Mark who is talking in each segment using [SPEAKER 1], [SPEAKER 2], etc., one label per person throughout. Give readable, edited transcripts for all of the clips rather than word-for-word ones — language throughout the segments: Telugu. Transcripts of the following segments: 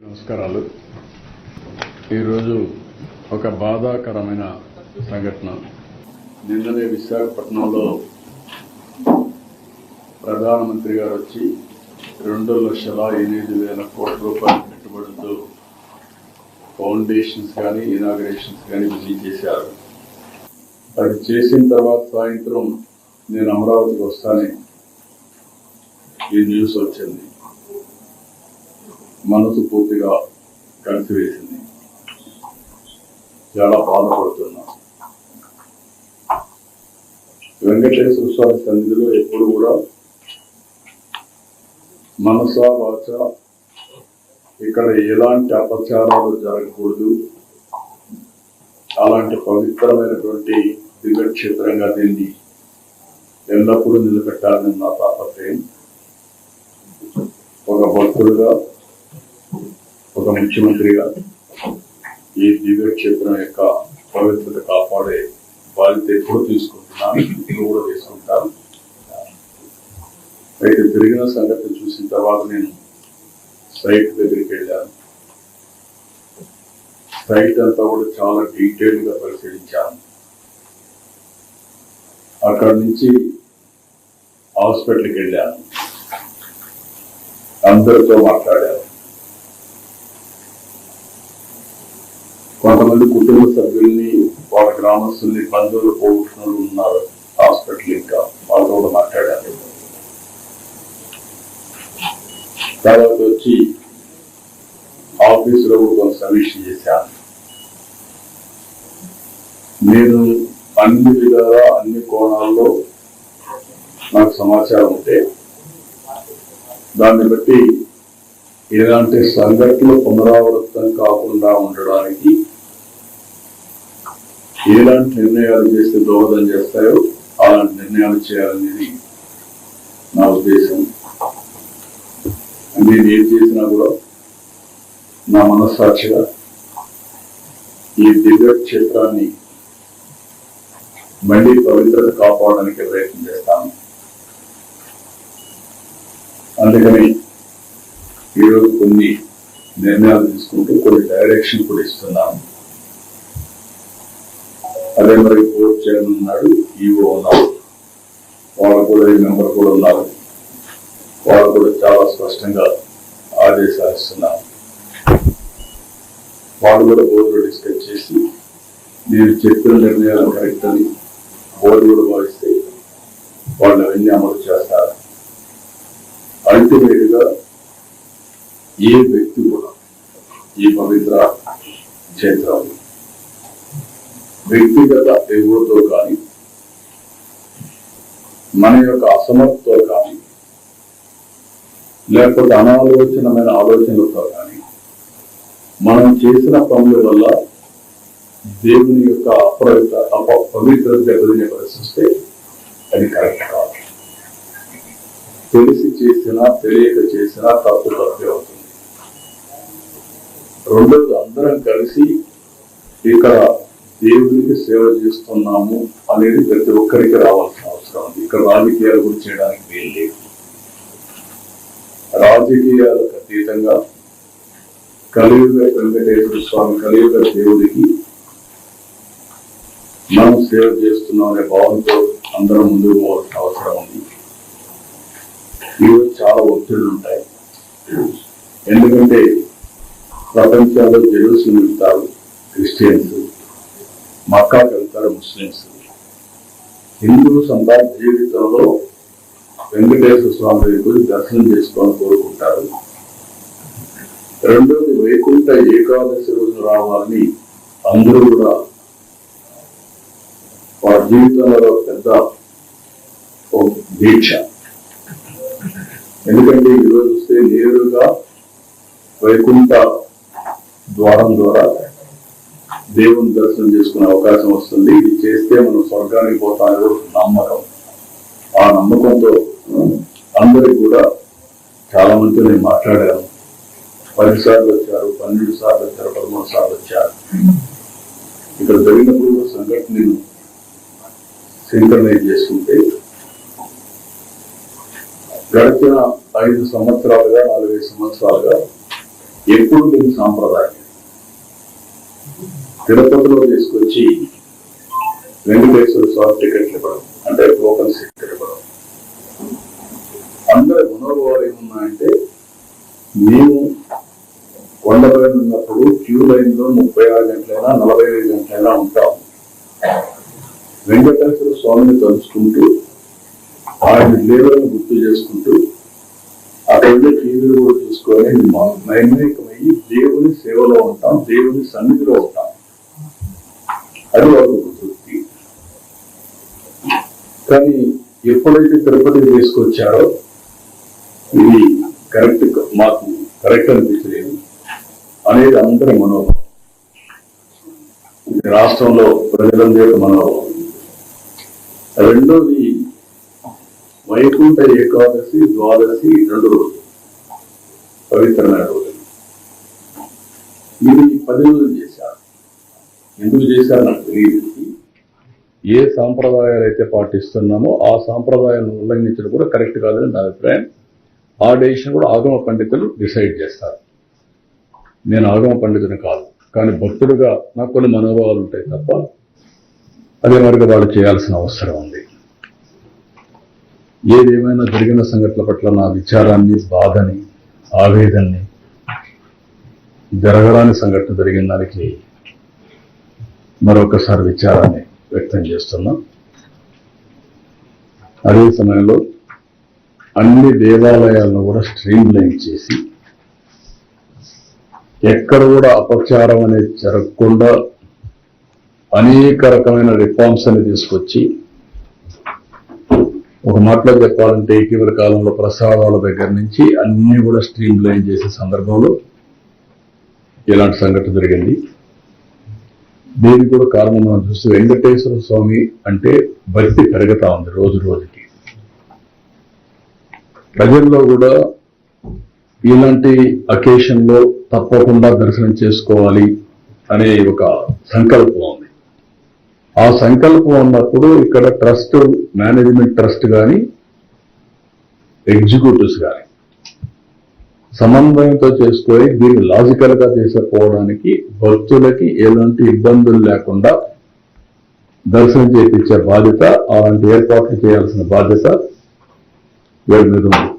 [SPEAKER 1] నమస్కారాలు. ఈరోజు ఒక బాధాకరమైన సంఘటన. నిన్ననే విశాఖపట్నంలో ప్రధానమంత్రి గారు వచ్చి 2,08,000 కోట్ల రూపాయల పెట్టుబడులతో ఫౌండేషన్స్ కానీ ఇనాగరేషన్స్ కానీ విజిట్ చేశారు. అది చేసిన తర్వాత సాయంత్రం నేను అమరావతికి వస్తానే ఈ న్యూస్ వచ్చింది. మనసు పూర్తిగా కలిసివేసింది. చాలా బాధపడుతున్నా. వెంకటేశ్వర స్వామి సన్నిధిలో ఎప్పుడు కూడా మనసా వాచ ఇక్కడ ఎలాంటి అపచారాలు జరగకూడదు, అలాంటి పవిత్రమైనటువంటి దివ్యక్షేత్రంగా దీన్ని ఎల్లప్పుడూ నిలబెట్టాలని నా తాపత్రయం. ఒక భక్తుడుగా, ఒక ముఖ్యమంత్రిగా ఈ దివ్యక్షేత్రం యొక్క పవిత్రత కాపాడే బాధ్యత ఎప్పుడు తీసుకుంటున్నాను, ఇప్పుడు కూడా తీసుకుంటాను. అయితే జరిగిన సంగతి చూసిన తర్వాత నేను సైట్ దగ్గరికి వెళ్ళాను. సైట్ అంతా కూడా చాలా డీటెయిల్ గా పరిశీలించాను. అక్కడి నుంచి హాస్పిటల్కి వెళ్ళాను. అందరితో మాట్లాడాను. కొంతమంది కుటుంబ సభ్యుల్ని, వాళ్ళ గ్రామస్తుల్ని, బంధువులు పోగొట్టుకుని ఉన్నారు హాస్పిటల్. ఇంకా వాళ్ళతో కూడా మాట్లాడాను. తర్వాత వచ్చి ఆఫీసులో కొంత సమీక్ష చేశాను. నేను అన్ని విధాలా, అన్ని కోణాల్లో నాకు సమాచారం ఉంటే దాన్ని బట్టి ఎలాంటి సంఘటనలు పునరావృతం కాకుండా ఉండడానికి ఎలాంటి నిర్ణయాలు చేస్తే దోహదం చేస్తాయో అలాంటి నిర్ణయాలు చేయాలనేది నా ఉద్దేశం. నేను ఏం చేసినా కూడా నా మనస్సాక్షిగా ఈ దివ్య క్షేత్రాన్ని మళ్ళీ పవిత్రత కాపాడడానికి ప్రయత్నం చేస్తాను. అందుకని ఈరోజు కొన్ని నిర్ణయాలు తీసుకుంటూ కొన్ని డైరెక్షన్ కూడా ఇస్తున్నాను. అదే మరి బోర్డు చైర్మన్ ఉన్నాడు, ఈఓ ఉన్నారు, వాళ్ళు కూడా మెంబర్ కూడా ఉన్నారు. వాళ్ళు కూడా చాలా స్పష్టంగా ఆదేశాలు ఇస్తున్నారు. వాళ్ళు కూడా బోర్డులో డిస్కస్ చేసి నేను చెప్పిన నిర్ణయాలు కరెక్ట్ అని బోర్డు కూడా భావిస్తే వాళ్ళు అవన్నీ అమలు చేస్తారు. అల్టిమేట్ గా ఏ వ్యక్తి కూడా ఈ పవిత్ర క్షేత్రం వ్యక్తిగత ఎగువతో కానీ, మన యొక్క అసమర్థతో కానీ, లేకపోతే అనాలోచనమైన ఆలోచనలతో కానీ మనం చేసిన పనుల వల్ల దేవుని యొక్క పవిత్రత దెబ్బతినే పరిస్థితే అది కరెక్ట్ కాదు. తెలిసి చేసినా తెలియక చేసినా తప్పే అవుతుంది. రెండోది, అందరం కలిసి ఇక్కడ దేవునికి సేవ చేస్తున్నాము అనేది ప్రతి ఒక్కరికి రావాల్సిన అవసరం ఉంది. ఇక్కడ రాజకీయాల గురించి చేయడానికి వీలు లేదు. రాజకీయాలకు అతీతంగా కలియుగ వెంకటేశ్వర స్వామి, కలియుగ దేవుడికి మనం సేవ చేస్తున్నాం అనే భావంతో అందరం ముందుకు పోవాల్సిన అవసరం ఉంది. ఈరోజు చాలా ఒత్తిళ్లు ఉంటాయి. ఎందుకంటే ప్రపంచంలో జెరూసలేం వెళ్తారు క్రిస్టియన్స్, మక్కాకి వెళ్తారు ముస్లిమ్స్. హిందూస్ అంతా జీవితంలో వెంకటేశ్వర స్వామి దగ్గరికి దర్శనం చేసుకోవాలని కోరుకుంటారు. రెండోది, వైకుంఠ ఏకాదశి రోజు రావాలని అందరూ కూడా వారి జీవితంలో పెద్ద దీక్ష. ఎందుకంటే ఈరోజు వస్తే నేరుగా వైకుంఠ ద్వారం ద్వారా దేవుని దర్శనం చేసుకునే అవకాశం వస్తుంది. ఇది చేస్తే మనం స్వర్గానికి పోతామనే నమ్మకం. ఆ నమ్మకంతో అందరికి కూడా చాలా మంది నేను మాట్లాడాను. 10 సార్లు వచ్చారు, 12 సార్లు వచ్చారు, 13 సార్లు వచ్చారు. ఇక్కడ జరిగినప్పుడు సంఘటన నేను సింక్రనైజ్ చేసుకుంటే గడిచిన 5 సంవత్సరాలుగా 4 సంవత్సరాలుగా ఎప్పుడు దీని సాంప్రదాయం. తిరుపతిలో తీసుకొచ్చి వెంకటేశ్వర స్వామి టికెట్లు ఇవ్వడం, అంటే టోకన్ సీట్లు ఇవ్వడం. అందరి మనోభావాలు ఏమున్నాయంటే, మేము కొండపైన ఉన్నప్పుడు క్యూ లైన్ లో 36 గంటలైనా 45 గంటలైనా ఉంటాం. వెంకటేశ్వర స్వామిని తలుచుకుంటూ ఆయన లీలను గుర్తు చేసుకుంటూ అక్కడ టీవీలు కూడా చూసుకొని నైమికమయ్యి దేవుని సేవలో ఉంటాం, దేవుని సన్నిధిలో ఉంటాం. అది వాళ్ళకు తృప్తి. కానీ ఎప్పుడైతే తిరుపతికి తీసుకొచ్చారో ఇది మాకు కరెక్ట్ అనిపించలేదు అనేది అందరి మనోభావం. ఇది రాష్ట్రంలో ప్రజలందరి మనోభావం. రెండోది వైకుంఠ ఏకాదశి, ద్వాదశి 2 రోజులు పవిత్రమైన రోజులు. మీరు 10 రోజులు చేశారు. ఎందుకు చేశారు నాకు తెలియదు. ఏ సాంప్రదాయాలు అయితే పాటిస్తున్నామో ఆ సాంప్రదాయాలను ఉల్లంఘించడం కూడా కరెక్ట్ కాదని నా అభిప్రాయం. ఆ డెసిషన్ కూడా ఆగమ పండితులు డిసైడ్ చేస్తారు. నేను ఆగమ పండితుని కాదు, కానీ భక్తుడుగా నాకు కొన్ని మనోభావాలు ఉంటాయి తప్ప అదే మరిగా వాళ్ళు చేయాల్సిన అవసరం ఉంది. ఏదేమైనా జరిగిన సంఘటనల పట్ల నా విచారాన్ని, బాధని, ఆవేదనని, జరగరాని సంఘటన జరిగిన దానికి మరొకసారి విచారాన్ని వ్యక్తం చేస్తున్నాం. అదే సమయంలో అన్ని దేవాలయాలను కూడా స్ట్రీమ్ లైన్ చేసి ఎక్కడ కూడా అపచారం అనేది జరగకుండా అనేక రకమైన రిఫార్మ్స్ అని తీసుకొచ్చి, ఒక మాటలో చెప్పాలంటే ఇటీవల కాలంలో ప్రసాదాల దగ్గర నుంచి అన్ని కూడా స్ట్రీమ్ లైన్ చేసే సందర్భంలో ఇలాంటి సంఘటన జరిగింది. దీనికి కూడా కారణం మనం చూస్తే వెంకటేశ్వర స్వామి అంటే భక్తి పెరుగుతా ఉంది రోజు రోజుకి. ప్రజల్లో కూడా ఇలాంటి అకేషన్ లో తప్పకుండా దర్శనం చేసుకోవాలి అనే ఒక సంకల్పం ఉంది. ఆ సంకల్పం ఉన్నప్పుడు ఇక్కడ ట్రస్ట్, మేనేజ్మెంట్ ట్రస్ట్ కానీ ఎగ్జిక్యూటివ్స్ కానీ సమన్వయంతో చేసుకొని దీన్ని లాజికల్ గా తీసుకుపోవడానికి భక్తులకి ఎలాంటి ఇబ్బందులు లేకుండా దర్శనం చేయించే బాధ్యత, అలాంటి ఏర్పాట్లు చేయాల్సిన బాధ్యత వీళ్ళ మీద ఉంది.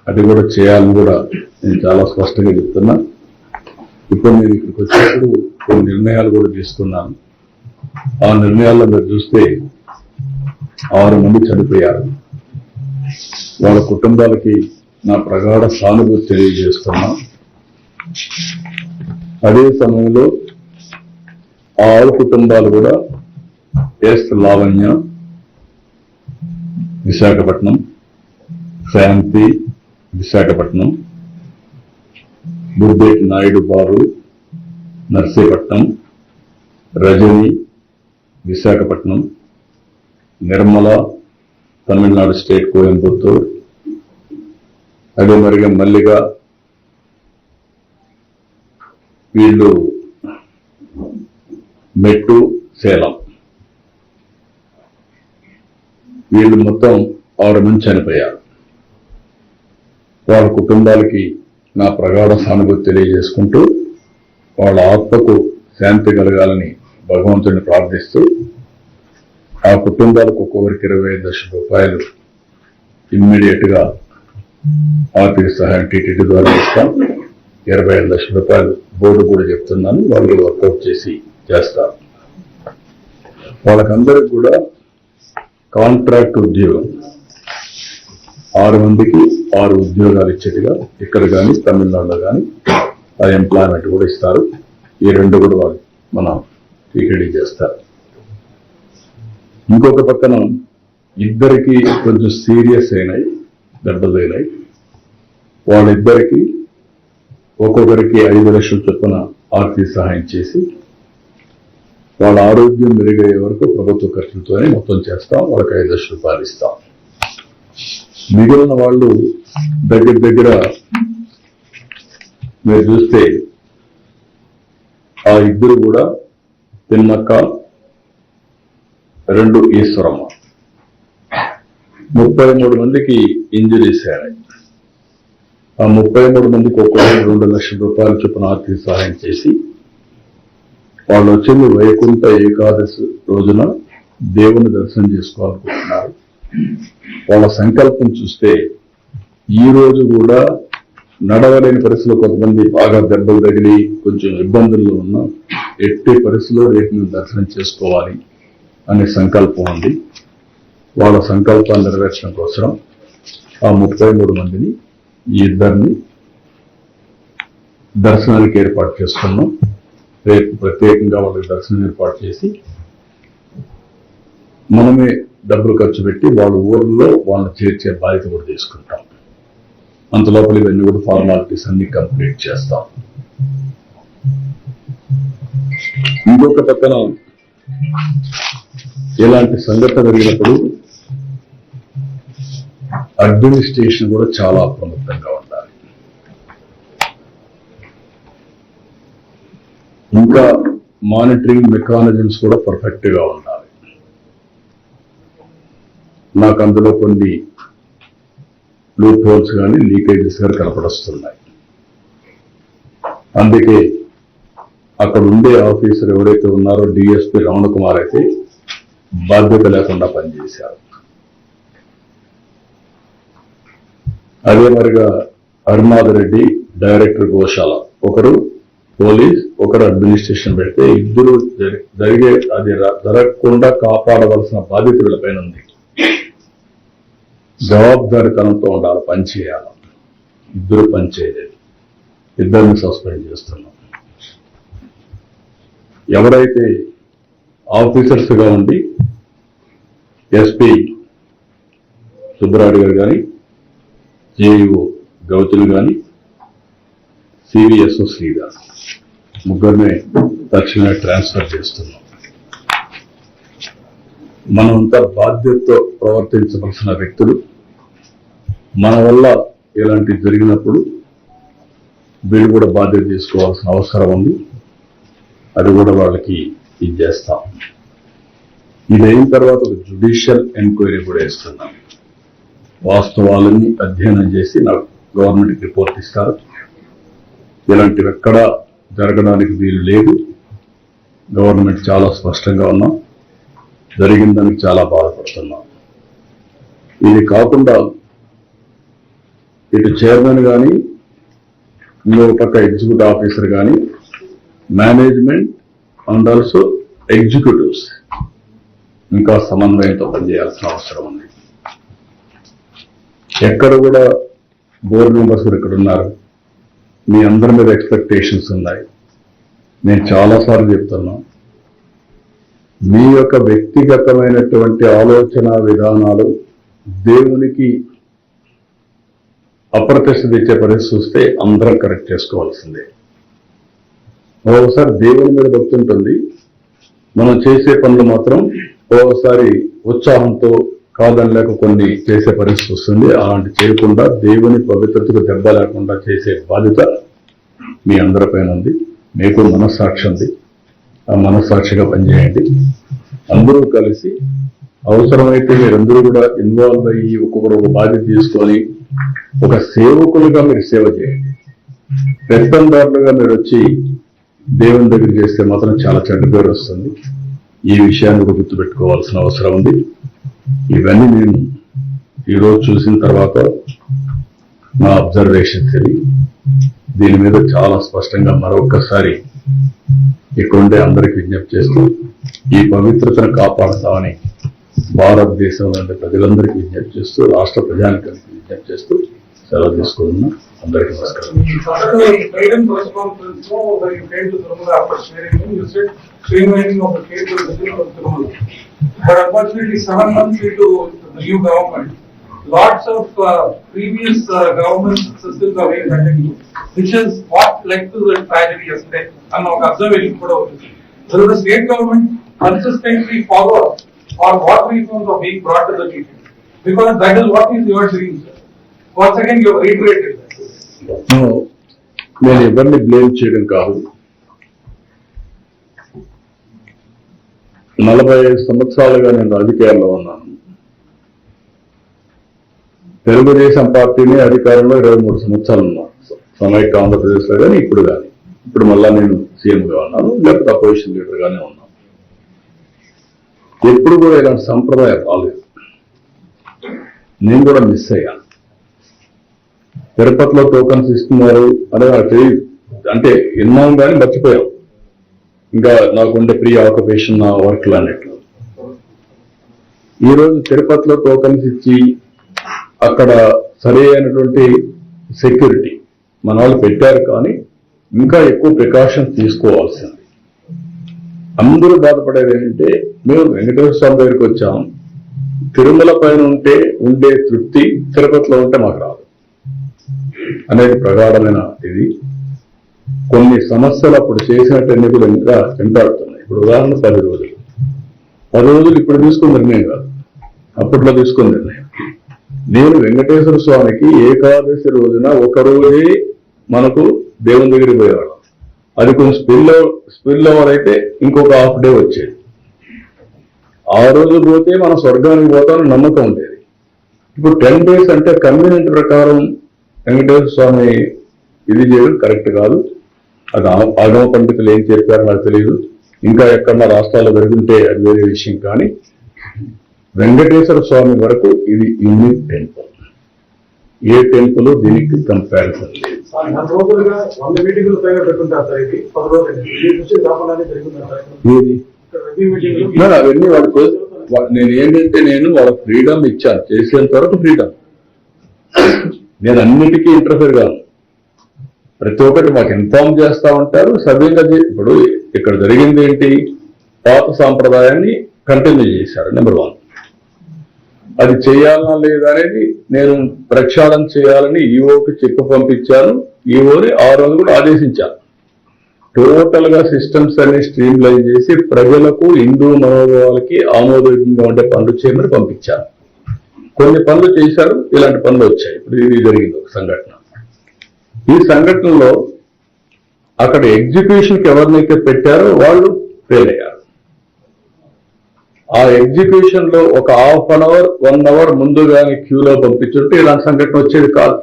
[SPEAKER 1] అది కూడా చేయాలని కూడా నేను చాలా స్పష్టంగా చెప్తున్నా. ఇప్పుడు నేను ఇక్కడికి వచ్చినప్పుడు కొన్ని నిర్ణయాలు కూడా తీసుకున్నాను. ఆ నిర్ణయాల్లో మీరు చూస్తే 6 మంది చనిపోయారు. వాళ్ళ కుటుంబాలకి నా ప్రగాఢ సానుభూతి తెలియజేస్తున్నా. అదే సమయంలో 6 కుటుంబాలు కూడా ఎస్ లావణ్య విశాఖపట్నం, శాంతి విశాఖపట్నం, బుద్ధేటి నాయుడు బాబు నర్సీపట్నం, రజని విశాఖపట్నం, నిర్మల తమిళనాడు స్టేట్ కోయంబత్తూర్, అదే మరిగా మల్లిగా వీళ్ళు మెట్టు సేలం. వీళ్ళు మొత్తం 6 మంది చనిపోయారు. వాళ్ళ కుటుంబాలకి నా ప్రగాఢ సానుభూతి తెలియజేసుకుంటూ వాళ్ళ ఆత్మకు శాంతి కలగాలని భగవంతుడిని ప్రార్థిస్తూ ఆ కుటుంబాలకు ఒక్కొక్కరికి 25 లక్షల రూపాయలు ఇమ్మీడియట్ గా ఆర్థిక సహాయం టీటీడీ ద్వారా ఇస్తాం. 25 లక్షల రూపాయలు బోర్డు కూడా చెప్తున్నాను, వాళ్ళు వర్కౌట్ చేసి చేస్తారు. వాళ్ళకందరికి కూడా కాంట్రాక్ట్ ఉద్యోగం 6 మందికి 6 ఉద్యోగాలు ఇచ్చేట్టుగా ఇక్కడ కానీ తమిళనాడులో కానీ ఆ ఎంప్లాయ్మెంట్ కూడా ఇస్తారు. ఈ 2 కూడా వాళ్ళు మన టీటీడీ చేస్తారు. ఇంకొక పక్కన ఇద్దరికి కొంచెం సీరియస్ అయినాయి, దెబ్బలైనాయి. వాళ్ళిద్దరికి ఒక్కొక్కరికి 5 లక్షల చొప్పున ఆర్థిక సహాయం చేసి వాళ్ళ ఆరోగ్యం మెరుగయ్యే వరకు ప్రభుత్వ ఖర్చులతోనే మొత్తం చేస్తాం. వాళ్ళకి 5 లక్షల రూపాయలు ఇస్తాం. మిగిలిన వాళ్ళు దగ్గర మీరు చూస్తే ఆ ఇద్దరు కూడా తిన్నక్క, 2 ఈశ్వరమ్మ, 33 మందికి ఇంజరీస్ అయ్యాయి. ఆ 33 మందికి ఒక్కొక్కరు 2 లక్షల రూపాయల చొప్పున ఆర్థిక సహాయం చేసి వాళ్ళు వచ్చింది వైకుంఠ ఏకాదశి రోజున దేవుని దర్శనం చేసుకోవాలనుకుంటున్నారు. వాళ్ళ సంకల్పం చూస్తే ఈ రోజు కూడా నడవలేని పరిస్థితుల్లో కొంతమంది బాగా దెబ్బలు తగిలి కొంచెం ఇబ్బందుల్లో ఉన్న ఎట్టి పరిస్థితుల్లో రేపు మేము దర్శనం చేసుకోవాలి అనే సంకల్పం ఉంది. వాళ్ళ సంకల్పాన్ని నెరవేర్చడం కోసం ఆ 33 మందిని ఈ ఇద్దరిని దర్శనానికి ఏర్పాటు చేసుకున్నాం. రేపు ప్రత్యేకంగా వాళ్ళకి దర్శనం ఏర్పాటు చేసి మనమే డబ్బులు ఖర్చు పెట్టి వాళ్ళ ఊర్లో వాళ్ళని చేర్చే బాధ్యత కూడా తీసుకుంటాం. అంతలోపల ఇవన్నీ కూడా ఫార్మాలిటీస్ అన్ని కంప్లీట్ చేస్తాం. ఇంకొక పక్కన ఇలాంటి సంఘటన జరిగినప్పుడు అడ్మినిస్ట్రేషన్ కూడా చాలా అప్రమత్తంగా ఉండాలి. ఇంకా మానిటరింగ్ మెకానిజమ్స్ కూడా పర్ఫెక్ట్ గా ఉండాలి. నాకు అందులో కొన్ని లూప్ హోల్స్ కానీ లీకేజెస్ కానీ కనపడొస్తున్నాయి. అందుకే అక్కడ ఉండే ఆఫీసర్ ఎవరైతే ఉన్నారో డిఎస్పీ రమణ కుమార్ అయితే బాధ్యత లేకుండా పనిచేశారు. అదే మరిగా హరినాథ్ రెడ్డి డైరెక్టర్ గోశాల, ఒకరు పోలీస్, ఒకరు అడ్మినిస్ట్రేషన్ పెడితే ఇద్దరు జరిగే అది జరగకుండా కాపాడవలసిన బాధ్యత వీళ్ళపైన ఉంది. జవాబుదారితనంతో ఉండాలి, పనిచేయాలి. ఇద్దరు పనిచేయలేదు, ఇద్దరిని సస్పెండ్ చేస్తున్నాం. ఎవరైతే ఆఫీసర్స్ గా ఉండి ఎస్పీ సుబ్బరాయుడు గారు కానీ, జేఈఓ గౌతులు కానీ, సివిఎస్ఓ శ్రీగారు ముగ్గురిని తక్షణమే ట్రాన్స్ఫర్ చేస్తున్నాం. మనమంతా బాధ్యతతో ప్రవర్తించవలసిన వ్యక్తులు. మన వల్ల ఇలాంటివి జరిగినప్పుడు వీళ్ళు కూడా బాధ్యత తీసుకోవాల్సిన అవసరం ఉంది. అది కూడా వాళ్ళకి ఇది చేస్తాం. ఇది అయిన తర్వాత ఒక జ్యుడిషియల్ ఎంక్వైరీ కూడా ఇస్తున్నాం. వాస్తవాలన్నీ అధ్యయనం చేసి నాకు గవర్నమెంట్కి రిపోర్ట్ ఇస్తారు. ఇలాంటివి ఎక్కడా జరగడానికి వీలు లేదు. గవర్నమెంట్ చాలా స్పష్టంగా ఉన్నాం. జరిగిందానికి చాలా బాధపడుతున్నాం. ఇది కాకుండా ఇటు చైర్మన్ కానీ, ఇంకొక పక్క ఎగ్జిక్యూటివ్ ఆఫీసర్ కానీ, మేనేజ్మెంట్ అండ్ ఆల్సో ఎగ్జిక్యూటివ్స్ ఇంకా సమన్వయంతో పనిచేయాల్సిన అవసరం ఉంది. ఎక్కడ కూడా బోర్డు మెంబర్స్ ఇక్కడ ఉన్నారు, మీ అందరి మీద ఎక్స్పెక్టేషన్స్ ఉన్నాయి. నేను చాలాసార్లు చెప్తున్నా, మీ యొక్క వ్యక్తిగతమైనటువంటి ఆలోచన విధానాలు దేవునికి అప్రతిష్ట తెచ్చే పరిస్థితి చూస్తే అందరం కరెక్ట్ చేసుకోవాల్సిందే. ఒకసారి దేవుని మీద భక్తి ఉంటుంది, మనం చేసే పనులు మాత్రం ఒకసారి ఉత్సాహంతో కాదనలేక కొన్ని చేసే పరిస్థితి వస్తుంది. అలాంటి చేయకుండా దేవుని పవిత్రతకు దెబ్బ లేకుండా చేసే బాధ్యత మీ అందరిపైన ఉంది. మీకు మనస్సాక్షి ఉంది, ఆ మనస్సాక్షిగా పనిచేయండి. అందరూ కలిసి అవసరమైతే మీరందరూ కూడా ఇన్వాల్వ్ అయ్యి ఒక్కొక్కరు ఒక బాధ్యత తీసుకొని ఒక సేవకులుగా మీరు సేవ చేయండి. పెత్తందారులుగా మీరు వచ్చి దేవుని దగ్గర చేస్తే మాత్రం చాలా చెడ్డ పేరు వస్తుంది. ఈ విషయాన్ని కూడా గుర్తుపెట్టుకోవాల్సిన అవసరం ఉంది. ఇవన్నీ నేను ఈరోజు చూసిన తర్వాత నా అబ్జర్వేషన్స్ ఇవి. దీని మీద చాలా స్పష్టంగా మరొకసారి ఇక్కడుండే అందరికి విజ్ఞప్తి చేస్తూ ఈ పవిత్రతను కాపాడతామని భారతదేశంలో ఉండే ప్రజలందరికీ విజ్ఞప్తి చేస్తూ, రాష్ట్ర ప్రజానికానికి విజ్ఞప్తి చేస్తూ సెలవు తీసుకుంటున్నా. అందరికీ నమస్కారం.
[SPEAKER 2] But unfortunately, 7 months into the new government, lots of previous governments systems are very effective, which is what led to the tragedy yesterday. And our observation put out. So the state government consistently follow or what reforms are being brought to the people, because that is what is your dream, sir. Once again, you have reiterated that.
[SPEAKER 1] నేను ఎవరిని బ్లేమ్ చేయడం కాదు. 45 సంవత్సరాలుగా నేను రాజకీయాల్లో ఉన్నాను. తెలుగుదేశం పార్టీని అధికారంలో 23 సంవత్సరాలు ఉన్నాను సమైక్య ఆంధ్రప్రదేశ్ లో కానీ ఇప్పుడు కానీ. ఇప్పుడు మళ్ళా నేను సీఎంగా ఉన్నాను, లేకపోతే అపోజిషన్ లీడర్ గానే ఉన్నాను. ఎప్పుడు కూడా ఇలాంటి సంప్రదాయం రాలేదు. నేను కూడా మిస్ అయ్యాను. తిరుపతిలో టోకన్స్ ఇస్తున్నారు అని నాకు తెలియదు, అంటే విన్నాం కానీ మర్చిపోయాం. ఇంకా నాకుండే ప్రీ ఆక్యుపేషన్ నా వర్క్లు అన్నట్లు. ఈరోజు తిరుపతిలో టోకన్స్ ఇచ్చి అక్కడ సరి అయినటువంటి సెక్యూరిటీ మన వాళ్ళు పెట్టారు, కానీ ఇంకా ఎక్కువ ప్రికాషన్స్ తీసుకోవాల్సింది. అందరూ బాధపడేది ఏంటంటే, మేము వెంకటేశ్వర స్వామి దగ్గరికి వచ్చాం, తిరుమల పైన ఉండే తృప్తి తిరుపతిలో ఉంటే మాకు రాదు అనేది ప్రగాఢమైన ఇది. కొన్ని సమస్యలు అప్పుడు చేసినట్టు ఎన్నికలు ఇంకా వెంటాడుతున్నాయి. ఇప్పుడు ఉదాహరణ 10 రోజులు ఇప్పుడు తీసుకున్న నిర్ణయం కాదు, అప్పట్లో తీసుకున్న నిర్ణయం. నేను వెంకటేశ్వర స్వామికి ఏకాదశి రోజున ఒక రోజే మనకు దేవుని దగ్గరికి పోయేవాళ్ళం. అది కొంచెం స్పిల్ ఓవర్ అయితే ఇంకొక హాఫ్ డే వచ్చేది. ఆ రోజు పోతే మనం స్వర్గానికి పోతామని నమ్మకం ఉండేది. ఇప్పుడు 10 days అంటే కన్వీనియంట్ ప్రకారం వెంకటేశ్వర స్వామి ఇది చేయడం కరెక్ట్ కాదు. అది ఆగమ పండితులు ఏం చెప్పారో నాకు తెలియదు. ఇంకా ఎక్కడన్నా రాష్ట్రాల్లో జరుగుంటే అది వేరే విషయం. కానీ వెంకటేశ్వర స్వామి వరకు ఇది యూనిక్ టెంపుల్. ఏ టెంపుల్ దీనికి కంపారిజన్ లేదు. అవన్నీ వాళ్ళకి నేను ఏంటంటే వాళ్ళకి ఫ్రీడమ్ ఇచ్చాను, చేసేంత వరకు ఫ్రీడమ్. నేను అన్నిటికీ ఇంటర్ఫియర్ కాను. ప్రతి ఒక్కటి మాకు ఇన్ఫార్మ్ చేస్తా ఉంటారు సవ్యంగా. ఇప్పుడు ఇక్కడ జరిగింది ఏంటి, పాత సాంప్రదాయాన్ని కంటిన్యూ చేశారు. నెంబర్ 1, అది చేయాలన్నా లేదా అనేది నేను ప్రక్షాళన చేయాలని ఈఓకి చెప్పి పంపించాను. ఈఓని ఆ రోజు కూడా ఆదేశించాను. టోటల్ గా సిస్టమ్స్ అన్ని స్ట్రీమ్ లైన్ చేసి ప్రజలకు హిందూ మనోభావాలకి ఆమోదయోగ్యంగా ఉండే పనులు చేయమని పంపించాను. కొన్ని పనులు చేశారు, ఇలాంటి పనులు వచ్చాయి. ఇప్పుడు ఇది జరిగింది ఒక సంఘటన. ఈ సంఘటనలో అక్కడ ఎగ్జిక్యూషన్కి ఎవరినైతే పెట్టారో వాళ్ళు ఫెయిల్ అయ్యారు. ఆ ఎగ్జిక్యూషన్ లో ఒక హాఫ్ అన్ అవర్ 1 hour ముందుగానే క్యూలో పంపించుంటే ఇలాంటి సంఘటన వచ్చేది కాదు.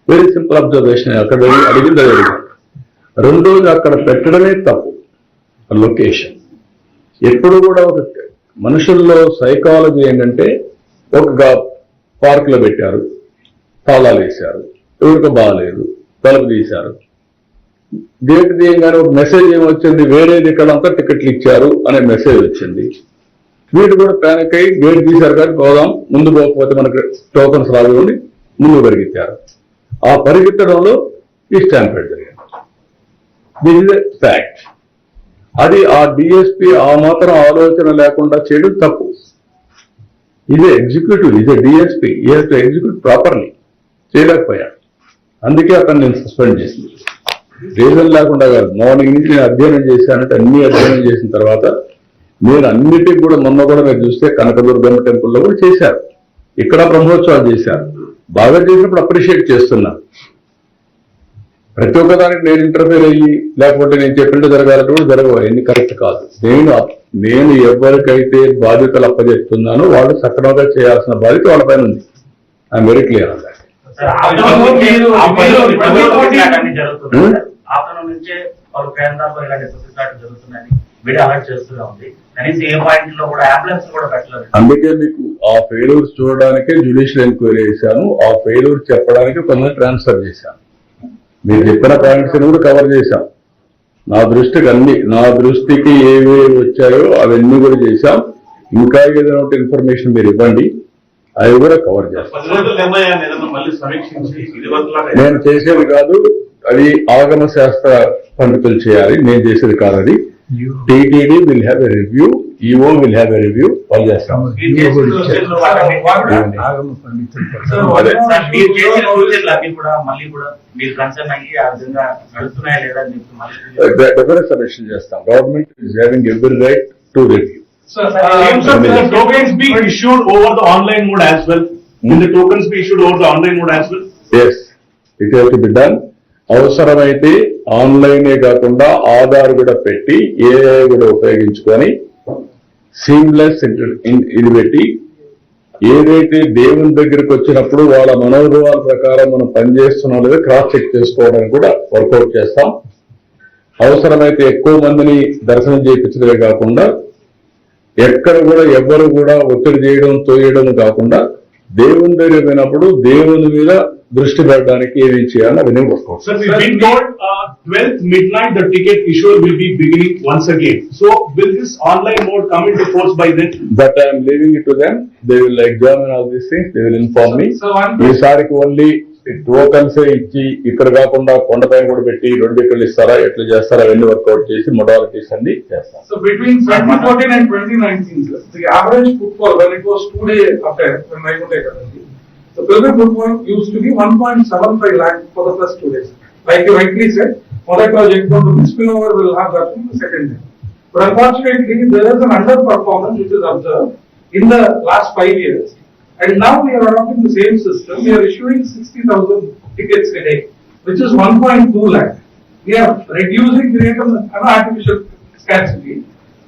[SPEAKER 1] Very simple observation. అక్కడ అడిగింది అడిగింది. రెండోది, అక్కడ పెట్టడమే తప్పు లొకేషన్. ఎప్పుడు కూడా ఒక మనుషుల్లో సైకాలజీ ఏంటంటే, ఒక పార్క్ లో పెట్టారు, తాళాలు వేశారు, ఎవరికి బాగాలేదు, తలుపు తీశారు, గేట్ తీయగానే ఒక మెసేజ్ ఏమొచ్చింది, వేరేది ఇక్కడంతా టికెట్లు ఇచ్చారు అనే మెసేజ్ వచ్చింది. వీళ్ళు కూడా ప్యానిక్ అయ్యి గేట్ తీశారు కానీ పోదాం, ముందు పోకపోతే మనకు టోకన్స్ రాదు ముందు పరిగెత్తారు. ఆ పరిగెత్తడంలో ఈ స్టాంపేడ్ జరిగింది. This is a fact. అది ఆ డిఎస్పీ ఆ మాత్రం ఆలోచన లేకుండా చేయడం తప్పు. ఇదే ఎగ్జిక్యూటివ్, ఇదే డిఎస్పీ, ఈ హాస్ టు ఎగ్జిక్యూట్ ప్రాపర్లీ. చేయలేకపోయాడు. అందుకే అతను నేను సస్పెండ్ చేసింది. రీజన్ లేకుండా కాదు. మార్నింగ్ నుంచి నేను అధ్యయనం చేశానంటే అన్ని అధ్యయనం చేసిన తర్వాత నేను అన్నిటికీ కూడా మొన్న కూడా మీరు చూస్తే కనకదుర్గమ్మ టెంపుల్లో కూడా చేశారు, ఇక్కడ బ్రహ్మోత్సవాలు చేశారు. బాగా చేసినప్పుడు అప్రిషియేట్ చేస్తున్నాను. ప్రతి ఒక్కదానికి నేను ఇంటర్ఫేర్ అయ్యి లేకపోతే నేను చెప్పినట్టు జరగాలంటే కూడా జరగవు. ఎన్ని కరెక్ట్ కాదు. నేను ఎవరికైతే బాధ్యతలు అప్పచెప్తున్నానో వాళ్ళు సక్రమంగా చేయాల్సిన బాధ్యత వాళ్ళ పైన ఉంది. I'm very clear on that. అందుకే మీకు ఆ ఫెయిల్యూర్స్ చూడడానికే జ్యుడిషియల్ ఎంక్వైరీ చేశాను. ఆ ఫెయిల్యూర్ చెప్పడానికి కొంచెం ట్రాన్స్ఫర్ చేశాను. మీరు చెప్పిన పాయింట్స్ కూడా కవర్ చేశాం. నా దృష్టికి ఏవేవి వచ్చాయో అవన్నీ కూడా చేశాం. ఇంకా ఏదైనా ఇన్ఫర్మేషన్ మీరు ఇవ్వండి, అవి కూడా కవర్ చేస్తాం. నేను చేసేది కాదు, అది ఆగమ శాస్త్ర పండితులు చేయాలి, నేను చేసేది కాదు. అది TTD will have a review, EO will have a review, వాళ్ళు చేస్తాం. డెఫినెట్ సబ్మిషన్ చేస్తాం. Government is having every right to review.
[SPEAKER 3] Tokens be issued over the online mode as well. Will the tokens be issued over the online mode as well?
[SPEAKER 1] Yes, it has to be done. అవసరమైతే ఆన్లైనే కాకుండా ఆధార్ కూడా పెట్టి ఏఐ కూడా ఉపయోగించుకొని సీమ్లెస్ ఇది పెట్టి ఏదైతే దేవుని దగ్గరికి వచ్చినప్పుడు వాళ్ళ మనోభావాల ప్రకారం మనం పనిచేస్తున్నాం లేదా క్రాస్ చెక్ చేసుకోవడానికి కూడా వర్కౌట్ చేస్తాం. అవసరమైతే ఎక్కువ మందిని దర్శనం చేయించడమే కాకుండా ఎక్కడ కూడా ఎవ్వరు కూడా ఒత్తిడి చేయడం తోయడం కాకుండా దేవుని దగ్గర పోయినప్పుడు దేవుని మీద దృష్టి పెట్టడానికి ఏది చేయాలో అవన్నీ work out.
[SPEAKER 3] Sir, we've been told 12th midnight the ticket issuer will be beginning once again. So will this online mode come into force by then?
[SPEAKER 1] But I am leaving it to them. They will examine all these things. They will inform me.
[SPEAKER 2] So one
[SPEAKER 1] ఈసారికి ఓన్లీ టోకన్స్ ఇచ్చి ఇక్కడ కాకుండా కొండపైన కూడా పెట్టి 2 టికెట్లు ఇస్తారా ఎట్లా చేస్తారా అవన్నీ వర్కౌట్ చేసి మొడాలిటీస్ అన్ని చేస్తాం.
[SPEAKER 2] So between 2014 and 2019, sir, the average footfall when it was 2-day affair, when Vaikunta Ekadasi, the pilgrim footfall used to be 1.75 lakh for the first 2 days. Like you rightly said, Modak project from the spillover will have that in the second day. But unfortunately, there is an underperformance which is observed in the last 5 years. And now we are adopting the same system. We are issuing 60,000 tickets a day, which is 1.2 lakh. We are reducing rate of artificial scarcity.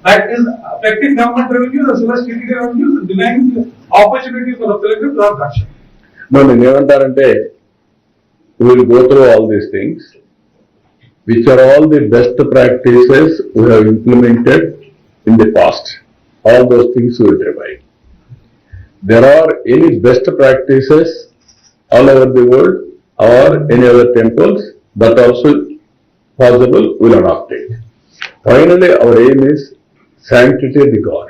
[SPEAKER 2] That is affecting government revenues as well as TTD revenues and denying the opportunity for the pilgrim to have darshan.
[SPEAKER 1] నేను ఏమంటారంటే will go through all these things which are all the best practices we have implemented in the past. All those things will revive. There are any best practices all over the world or any other temples that also possible will adopt it. Finally, our aim is sanctity of the God.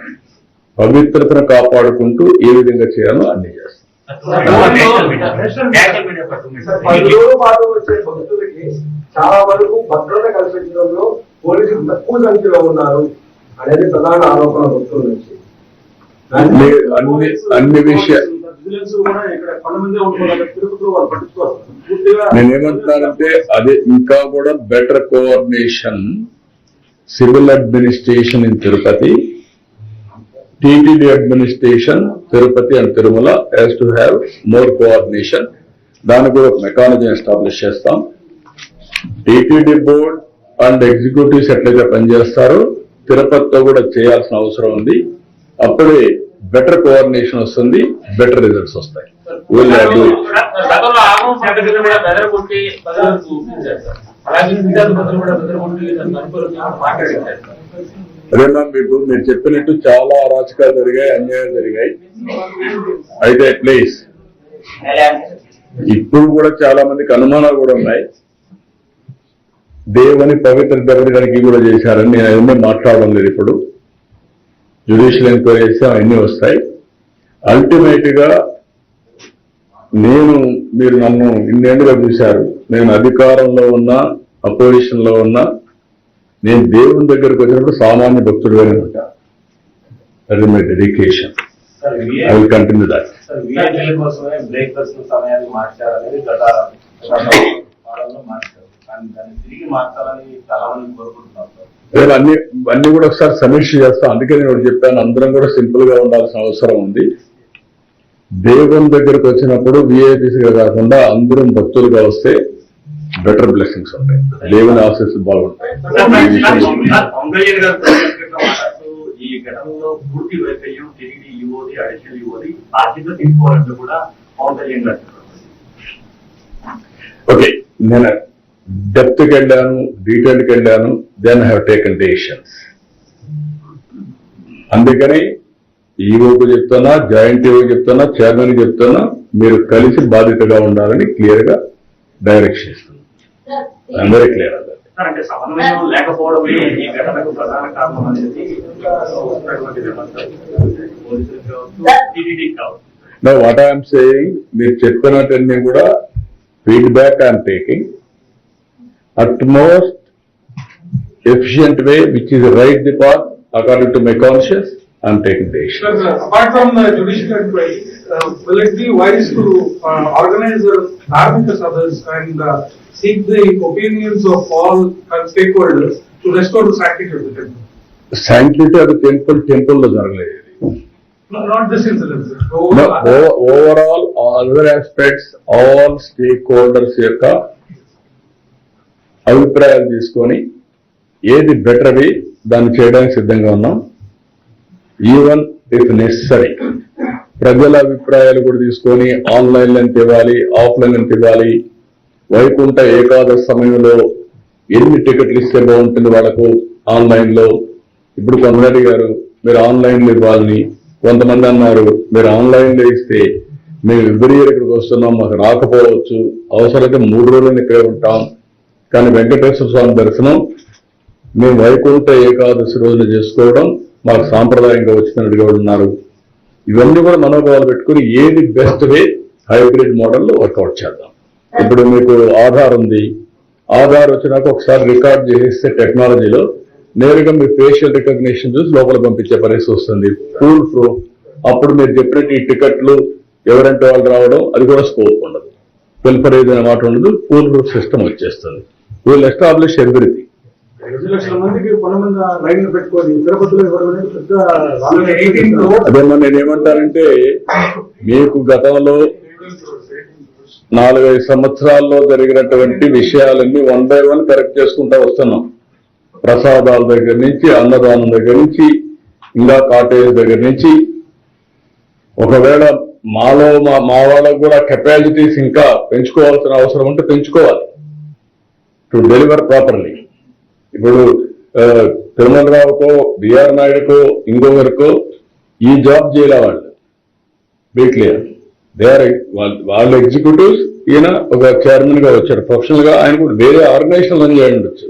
[SPEAKER 1] పవిత్రతను కాపాడుకుంటూ ఏ విధంగా చేయాలో అన్ని చేస్తాం.
[SPEAKER 4] 10 రోజుల పాటు వచ్చే భక్తులకి చాలా వరకు భద్రత కల్పించడంలో పోలీసులు తక్కువ సంఖ్యలో ఉన్నారు అనేది ప్రధాన ఆరోపణ భక్తుల నుంచి.
[SPEAKER 1] అన్ని విషయాలు నేనేమంటున్నానంటే అదే ఇంకా కూడా better coordination civil administration in Tirupati, TTD administration Tirupati and Tirumala has to have more coordination. దానికి కూడా ఒక మెకానిజం ఎస్టాబ్లిష్ చేస్తాం. టీటీడీ బోర్డ్ అండ్ ఎగ్జిక్యూటివ్స్ ఎట్లయితే పనిచేస్తారో తిరుపతితో కూడా చేయాల్సిన అవసరం ఉంది. అప్పుడే బెటర్ కోఆర్డినేషన్ వస్తుంది, బెటర్ రిజల్ట్స్ వస్తాయి. అదేనా మీకు మీరు చెప్పినట్టు చాలా అరాచకాలు జరిగాయి, అన్యాయం జరిగాయి. అయితే ప్లీజ్ ఇప్పుడు కూడా చాలా మందికి అనుమానాలు కూడా ఉన్నాయి. దేవుని పవిత్ర దెబ్బకి కూడా చేశారని నేను అవన్నీ మాట్లాడడం లేదు. ఇప్పుడు జ్యుడిషియల్ ఎంక్వైరీ చేస్తే అవన్నీ వస్తాయి. అల్టిమేట్ గా మీరు నన్ను ఇన్నేళ్లుగా చూశారు. నేను అధికారంలో ఉన్నా అపోజిషన్ లో ఉన్నా నేను దేవుని దగ్గరకు వచ్చినప్పుడు సామాన్య భక్తుడుగానే ఉంటా. That is my dedication. I will continue that. అన్ని కూడా ఒకసారి సమీక్ష చేస్తాం. అందుకే నేను ఒకటి చెప్పాను, అందరం కూడా సింపుల్ గా ఉండాల్సిన అవసరం ఉంది. దేవుని దగ్గరకు వచ్చినప్పుడు విఐపీసీగా కాకుండా అందరం భక్తులుగా వస్తే బెటర్ బ్లెస్సింగ్స్ ఉంటాయి, దేవుని ఆశీస్సులు బాగుంటాయి.
[SPEAKER 5] ఈ ఘటనలో పూర్తి వైఫల్యం టీడీడీ యువది అడిషనల్ యువది బాధ్యత తీసుకోవాలంటే కూడా పవన్ కళ్యాణ్ గారు.
[SPEAKER 1] ఓకే, నేను డెప్త్ కి వెళ్ళాను, డీటెయిల్ కి వెళ్ళాను, దెన్ హ్యావ్ టేకన్ డెసిషన్స్. అందుకని ఈవోకు చెప్తున్నా, జాయింట్ ఈవో చెప్తున్నా, చైర్మన్ చెప్తున్నా, మీరు కలిసి బాధ్యతగా ఉండాలని క్లియర్ గా డైరెక్షన్ ఇస్తున్నా. వెరీ క్లియర్ అన్నది.
[SPEAKER 5] అంటే సమన్వయం లేకపోవడమే ఈ ఘటనకు ప్రధాన కారణం అనేది టీడీడీ కావచ్చు.
[SPEAKER 1] నో వాట్ ఐఎమ్ సేయింగ్, మీరు చెప్పినట్టన్నీ కూడా feedback I'm taking at most efficient way, which is right the path according to my conscience. I am taking the issue.
[SPEAKER 2] Sir, apart from the judicial inquiry, will it be wise to organize Dharmika Sabhas and seek the opinions of all stakeholders to restore the sanctity of the temple?
[SPEAKER 1] Sanctity of the temple lo jaragaledu.
[SPEAKER 2] No, not this incident, sir.
[SPEAKER 1] Overall, other aspects, all stakeholders yokka అభిప్రాయాలు తీసుకొని ఏది బెటర్వి దాన్ని చేయడానికి సిద్ధంగా ఉన్నాం. ఈవెన్ ఇఫ్ నెసరీ ప్రజల అభిప్రాయాలు కూడా తీసుకొని ఆన్లైన్ ఎంత ఇవ్వాలి, ఆఫ్లైన్ ఎంత ఇవ్వాలి, వైకుంఠ ఏకాదశి సమయంలో ఎన్ని టికెట్లు ఇస్తే బాగుంటుంది వాళ్ళకు ఆన్లైన్ లో. ఇప్పుడు కొందరు అడిగారు మీరు ఆన్లైన్ లో ఇవ్వాలని, కొంతమంది అన్నారు మీరు ఆన్లైన్ లో ఇస్తే మేము ఎవ్రీ ఇయర్ ఇక్కడికి వస్తున్నాం, మాకు రాకపోవచ్చు, అవసరమైతే 3 రోజులు ఇక్కడే ఉంటాం, కానీ వెంకటేశ్వర స్వామి దర్శనం మేము వైకుంఠ ఏకాదశి రోజున చేసుకోవడం మాకు సాంప్రదాయంగా వచ్చినట్టుగా ఉన్నారు. ఇవన్నీ కూడా మనోభావాలు పెట్టుకుని ఏది బెస్ట్ వే హైబ్రిడ్ మోడల్లో వర్కౌట్ చేద్దాం. ఇప్పుడు మీకు ఆధార్ ఉంది, ఆధార్ వచ్చినాక ఒకసారి రికార్డ్ చేసేస్తే టెక్నాలజీలో నేరుగా మీ ఫేషియల్ రికగ్నిషన్ చూసి లోపల పంపించే పరిస్థితి వస్తుంది. ఫుల్ ప్రూఫ్, అప్పుడు మీరు చెప్పినట్టు ఈ టికెట్లు ఎవరంటే వాళ్ళు రావడం అది కూడా స్కోప్ ఉండదు, పిల్పరేజ్ అనే మాట ఉండదు, ఫుల్ ప్రూఫ్ సిస్టమ్ వచ్చేస్తుంది. Will establish everything.
[SPEAKER 4] 5 లక్షల మందికి పొలమంది లైన్ పెట్టుకొని తిరుపతిలో ఇవ్వడం అనేది పెద్ద
[SPEAKER 1] అదేమో నేనేమంటానంటే మీకు గతంలో 4-5 సంవత్సరాల్లో జరిగినటువంటి విషయాలన్నీ 1 by 1 కరెక్ట్ చేసుకుంటా వస్తున్నాం. ప్రసాదాల దగ్గర నుంచి, అన్నదానం దగ్గర నుంచి, ఇంకా కాటేజ్ దగ్గర నుంచి. ఒకవేళ మాలో మా వాళ్ళకు కూడా కెపాసిటీస్ ఇంకా పెంచుకోవాల్సిన అవసరం ఉంటే పెంచుకోవాలి టు డెలివర్ ప్రాపర్లీ. ఇప్పుడు తిరుమల రావుకో, బిఆర్ నాయుడుకో, ఇంకొకరికో ఈ జాబ్ చేయలే వాళ్ళు. బీ క్లియర్, వాళ్ళ ఎగ్జిక్యూటివ్స్, ఈయన ఒక చైర్మన్ గా వచ్చాడు ప్రొఫెషనల్ గా. ఆయన కూడా వేరే ఆర్గనైజేషన్ రన్ చేయండి ఉండొచ్చు.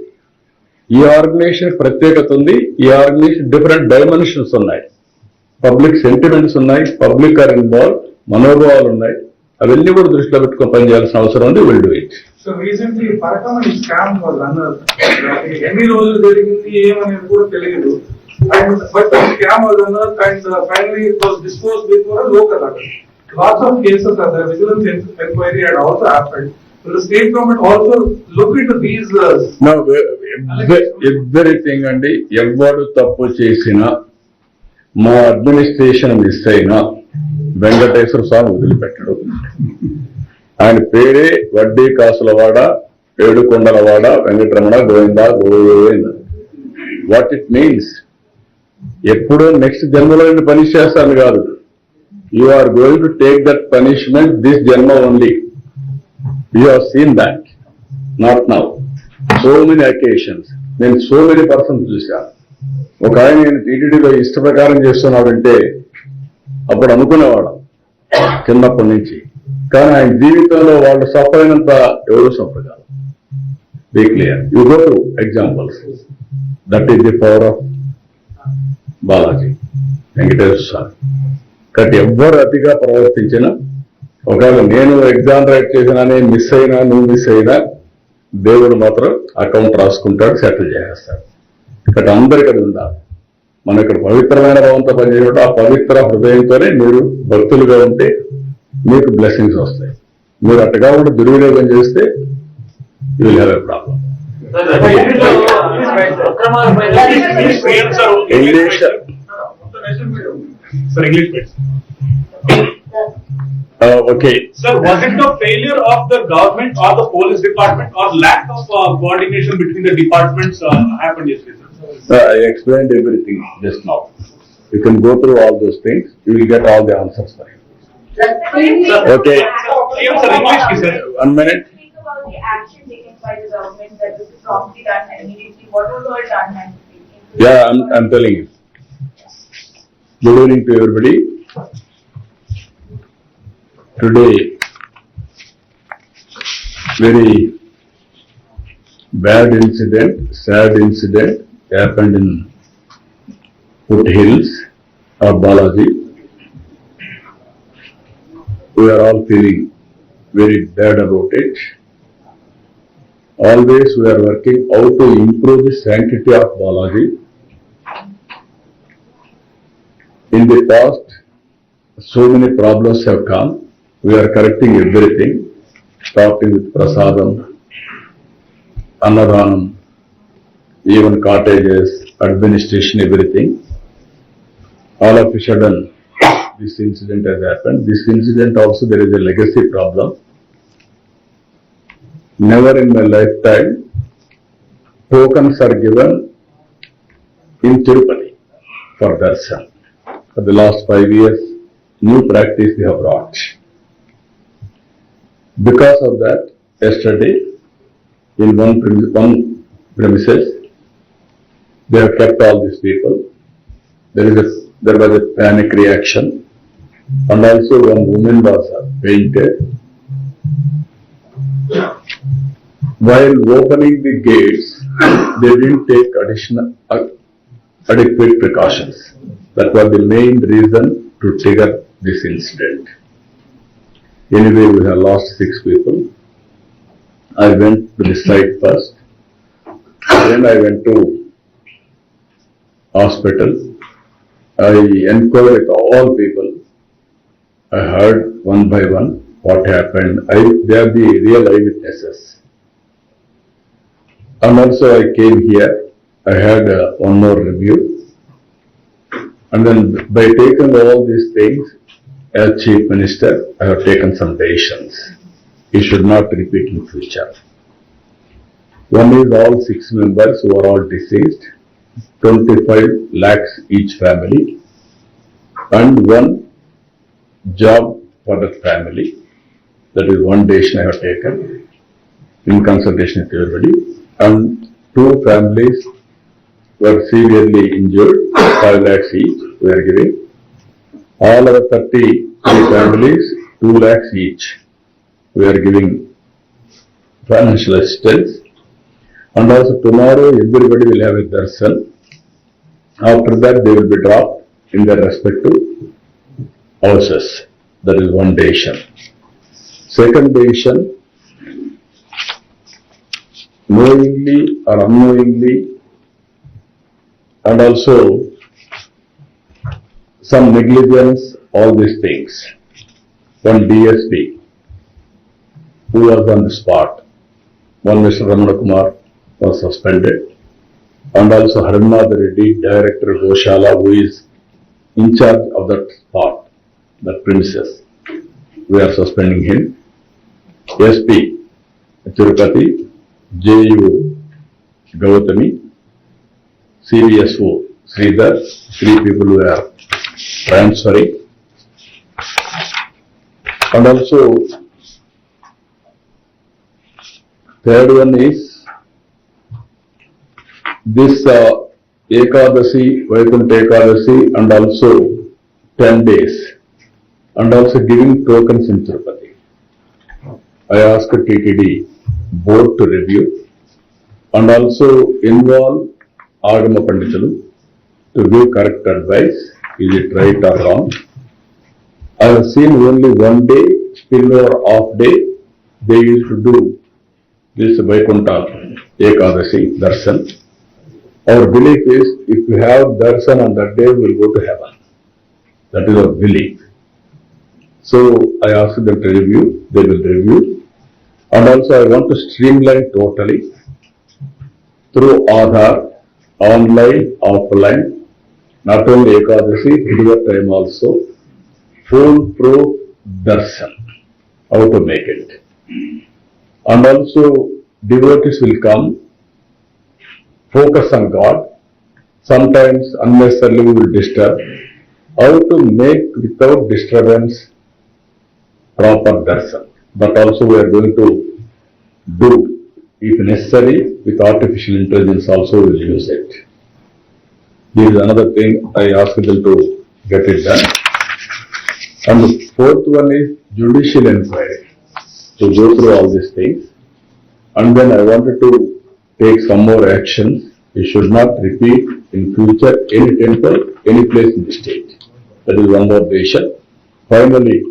[SPEAKER 1] ఈ ఆర్గనైజేషన్ ప్రత్యేకత ఉంది, ఈ ఆర్గనైజేషన్ డిఫరెంట్ డైమెన్షన్స్ ఉన్నాయి, పబ్లిక్ సెంటిమెంట్స్ ఉన్నాయి, పబ్లిక్ ఆర్ ఇన్వాల్వ్, మనోభావాలు ఉన్నాయి. అవన్నీ కూడా దృష్టిలో పెట్టుకొని పనిచేయాల్సిన అవసరం ఉంది. Will do it.
[SPEAKER 2] So recently Parakamani scam వాళ్ళు అన్నారు, ఎన్ని రోజులు జరిగింది ఏమనేది కూడా తెలియదు. అండ్ బట్ స్కామ్ వాళ్ళు అన్నారు and finally it was disposed before a local order. Lots of cases are there. Vigilance inquiry had also happened. Will the state government also look into these?
[SPEAKER 1] No, everything అండి. ఎవరు తప్పు చేసినా, మా అడ్మినిస్ట్రేషన్ మిస్ అయినా వెంకటేశ్వర స్వామి వదిలిపెట్టడు. ఆయన పేరే వడ్డీ కాసులవాడ, ఏడుకొండలవాడ, Venkataramana, Govinda Govinda. What it means, ఎప్పుడో నెక్స్ట్ జన్మలో పనిష్ చేస్తాను కాదు. You are going to take that punishment this janma only. You have seen that, not now. So many occasions, నేను సో మెనీ పర్సన్స్ చూశాను. ఒక ఆయన నేను టీటీడీలో ఇష్ట ప్రకారం చేస్తున్నాడంటే అప్పుడు అనుకునేవాడు చిన్నప్పటి నుంచి, కానీ ఆయన జీవితంలో వాళ్ళు సఫర్ అయినంత ఎవరు సఫర్ కాదు. Be clear, you go to examples. That is the power of Balaji Venkateswara Swami. కాబట్టి ఎవ్వరు అతిగా ప్రవర్తించినా, ఒకవేళ నేను ఎగ్జామ్ రైట్ చేసినా, నేను మిస్ అయినా, నువ్వు మిస్ అయినా, దేవుడు మాత్రం అకౌంట్ రాసుకుంటాడు, సెటిల్ చేసేస్తాడు. ఇక్కడ అందరికీ అది ఉండాలి. మనం ఇక్కడ పవిత్రమైన భావంతో పనిచేయడం, ఆ పవిత్ర హృదయంతోనే మీరు భక్తులుగా ఉంటే మీకు బ్లెస్సింగ్స్ వస్తాయి. మీరు అట్టగా కూడా దుర్వినియోగం చేస్తే you will have a problem. English okay.
[SPEAKER 3] Sir, was it the failure of the government or the police department or lack of coordination between the departments happened yesterday?
[SPEAKER 1] I explained everything just now. You can go through all those things. You will get all the answers for you. Okay.
[SPEAKER 3] Sir, English ki sir.
[SPEAKER 1] 1 minute.
[SPEAKER 6] Speak about the action taken by the government that was promptly done immediately. What was all done and
[SPEAKER 1] Yeah, I'm telling you. Good evening to everybody. Today, very bad incident, sad incident happened in foothills of Balaji. We are all feeling very bad about it. Always we are working how to improve the sanctity of Balaji. In the past, so many problems have come. We are correcting everything, starting with prasadam, annadhanam, even cottages, administration, everything. All of a sudden, this incident has happened. This incident also, there is a legacy problem. Never in my lifetime, tokens are given in Tirupati for darshan. For the last 5 years, new practice they have brought. Because of that, yesterday, in one premises, they have kept all these people. There was a panic reaction, and also one woman was fainted. While opening the gates, they didn't take adequate precautions. That was the main reason to trigger this incident. Anyway, we have lost 6 people. I went to the site first, then I went to hospital. I inquired with all people. I heard one by one what happened. They are the real eyewitnesses. And also I came here. I had one more review. And then by taking all these things, as Chief Minister, I have taken some decisions. It should not repeat in future. One is all 6 members who are all deceased, 25 lakhs each family, and 1 job for that family. That is one decision I have taken in consultation with everybody. And 2 families were severely injured, 5 lakhs each we are giving. All our 33 families, 2 lakhs each we are giving financial assistance. And also tomorrow everybody will have a darshan. After that they will be dropped in their respective houses. That is one decision. Second decision, knowingly or unknowingly, and also some negligence, all these things. One DSP who was on the spot, one Mr. Ramana Kumar was suspended, and also Harinnath Reddy, Director Goshala, who is in charge of that spot, that premises. We are suspending him. SP Tirupati, JU Gautami, CVSO Sridhar, 3 people who are transferring. And also, third one is this Ekadasi, Vaikuntha Ekadasi, and also 10 days, and also giving tokens in Tirupati. I asked TTD board to review and also involve Agama Panditulu to give correct advice. Is it right or wrong? I have seen only 1 day, spillover off day, they used to do this Vaikuntha Ekadasi darshan. Our belief is, if we have darshan on that day, we will go to heaven. That is our belief. So I asked them to review, they will review. And also I want to streamline totally through Aadhaar, online, offline, not only Ekadasi, deliver time also, foolproof darshan, how to make it. And also devotees will come, focus on God, sometimes unnecessarily we will disturb, how to make without disturbance proper darshan. But also we are going to do, if necessary, with artificial intelligence also we will use it. This is another thing I asked them to get it done. And the 4th one is judicial inquiry, to go through all these things. And then I wanted to take some more actions. We should not repeat in future any temple, any place in the state. That is one more decision. Finally,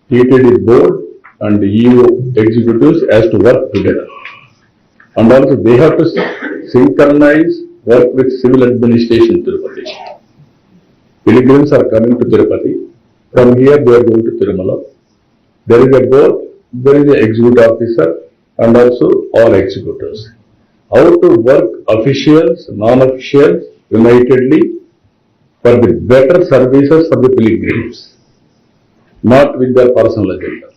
[SPEAKER 1] TTD board and the EO executives has to work together. And also they have to synchronize work with civil administration in Tirupati. Pilgrims are coming to Tirupati. From here they are going to Tirumala. There is a board, there is an executive officer and also all executives. How to work officials, non-officials unitedly for the better services for the pilgrims, not with their personal agenda.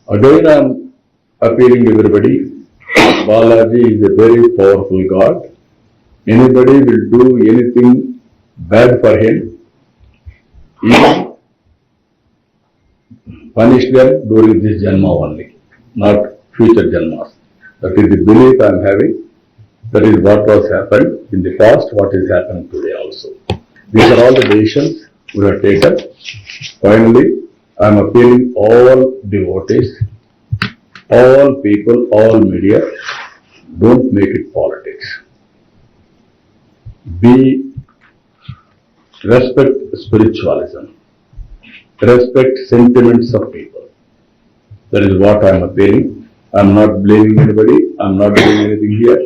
[SPEAKER 1] Again I am appealing everybody, Balaji is a very powerful God. Anybody will do anything bad for him, even punish them during this Janma only, not future Janmas. That is the belief I am having. That is what was happened in the past, what is happening today also. These are all the decisions we have taken. Finally, I am appealing all devotees, all people, all media, don't make it politics. Respect spiritualism. Respect sentiments of people. That is what I am appealing. I am not blaming anybody. I am not doing anything here.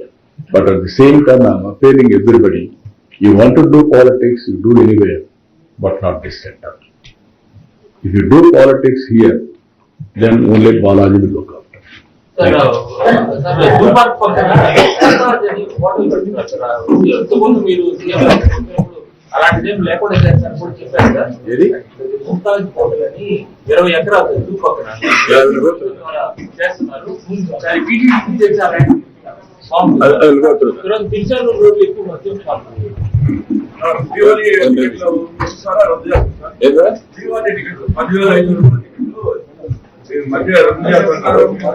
[SPEAKER 1] But at the same time, I am appealing everybody. You want to do politics, you do anywhere, but not this center. If you do politics here, then only Balaji will look after.
[SPEAKER 7] దుర్మార్గ పక్కన వాటర్ పెడుతున్నారు సార్. ఇంతకుముందు మీరు అలాంటిదేం లేకుండా చేస్తారని కూడా చెప్పారు సార్.
[SPEAKER 1] ఏది?
[SPEAKER 7] ముక్తాజ్ హోటల్ అని 20 ఎకరాలు ఎదురు పక్కన చేస్తున్నారు. దాని PDP చేశారండి. పింఛన్లు రోడ్లు ఎక్కువ మధ్య
[SPEAKER 2] దీవాలి టికెట్లు సారా రద్దు చేస్తారు. దీవాలి టికెట్లు 10,500 టికెట్లు మధ్య రద్దు చేస్తున్నారు.